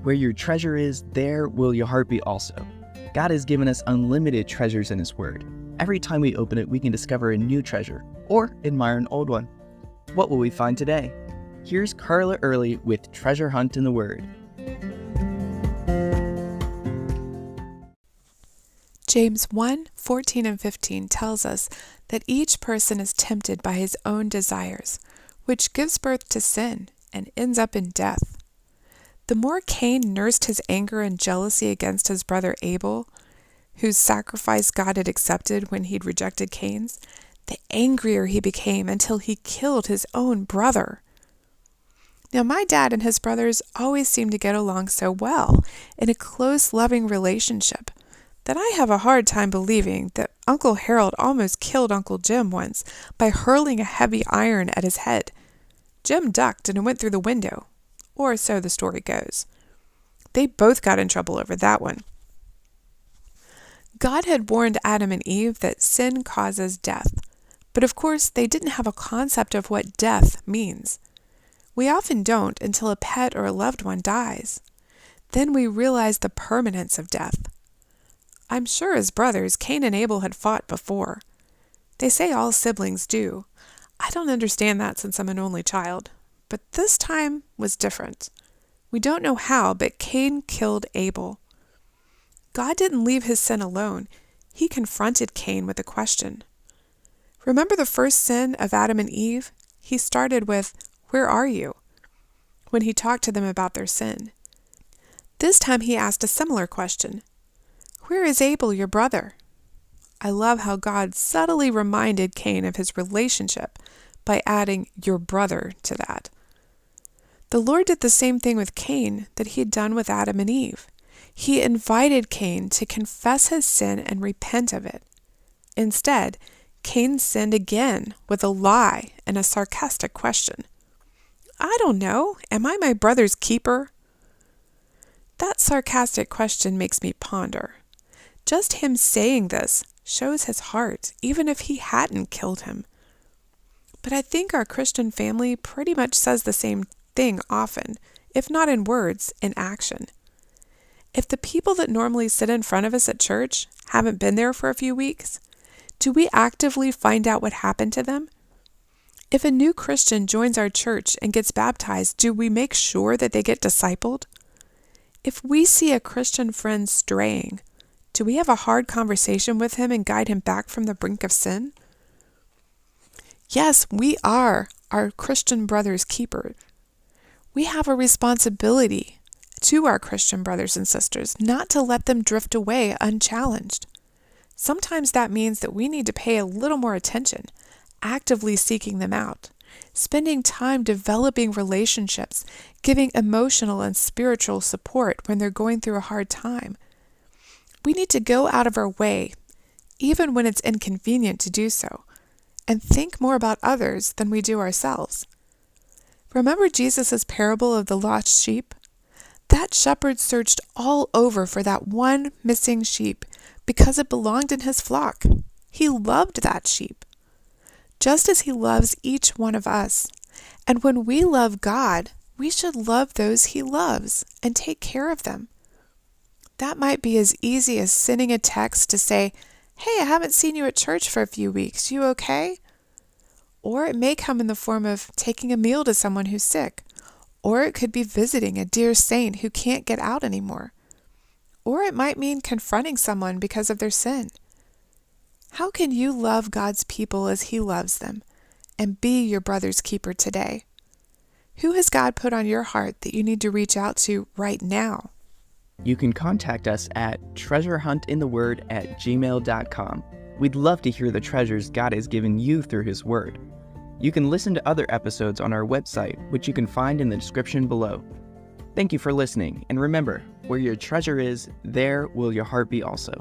Where your treasure is, there will your heart be also. God has given us unlimited treasures in His Word. Every time we open it, we can discover a new treasure or admire an old one. What will we find today? Here's Carla Early with Treasure Hunt in the Word. James 1:14 and 15 tells us that each person is tempted by his own desires, which gives birth to sin and ends up in death. The more Cain nursed his anger and jealousy against his brother Abel, whose sacrifice God had accepted when he'd rejected Cain's, the angrier he became until he killed his own brother. Now, my dad and his brothers always seemed to get along so well in a close, loving relationship that I have a hard time believing that Uncle Harold almost killed Uncle Jim once by hurling a heavy iron at his head. Jim ducked and it went through the window, or so the story goes. They both got in trouble over that one. God had warned Adam and Eve that sin causes death, but of course they didn't have a concept of what death means. We often don't until a pet or a loved one dies. Then we realize the permanence of death. I'm sure as brothers, Cain and Abel had fought before. They say all siblings do. I don't understand that since I'm an only child. But this time was different. We don't know how, but Cain killed Abel. God didn't leave his sin alone. He confronted Cain with a question. Remember the first sin of Adam and Eve? He started with, "Where are you?" when he talked to them about their sin. This time he asked a similar question. "Where is Abel, your brother?" I love how God subtly reminded Cain of his relationship by adding "your brother" to that. The Lord did the same thing with Cain that he had done with Adam and Eve. He invited Cain to confess his sin and repent of it. Instead, Cain sinned again with a lie and a sarcastic question. "I don't know. Am I my brother's keeper?" That sarcastic question makes me ponder. Just him saying this shows his heart, even if he hadn't killed him. But I think our Christian family pretty much says the same thing often, if not in words, in action. If the people that normally sit in front of us at church haven't been there for a few weeks, do we actively find out what happened to them? If a new Christian joins our church and gets baptized, do we make sure that they get discipled? If we see a Christian friend straying, do we have a hard conversation with him and guide him back from the brink of sin? Yes, we are our Christian brother's keeper. We have a responsibility to our Christian brothers and sisters not to let them drift away unchallenged. Sometimes that means that we need to pay a little more attention, actively seeking them out, spending time developing relationships, giving emotional and spiritual support when they're going through a hard time. We need to go out of our way, even when it's inconvenient to do so, and think more about others than we do ourselves. Remember Jesus' parable of the lost sheep? That shepherd searched all over for that one missing sheep because it belonged in his flock. He loved that sheep, just as he loves each one of us. And when we love God, we should love those he loves and take care of them. That might be as easy as sending a text to say, "Hey, I haven't seen you at church for a few weeks. You okay?" Or it may come in the form of taking a meal to someone who's sick. Or it could be visiting a dear saint who can't get out anymore. Or it might mean confronting someone because of their sin. How can you love God's people as He loves them and be your brother's keeper today? Who has God put on your heart that you need to reach out to right now? You can contact us at treasurehuntintheword@gmail.com. We'd love to hear the treasures God has given you through His Word. You can listen to other episodes on our website, which you can find in the description below. Thank you for listening, and remember, where your treasure is, there will your heart be also.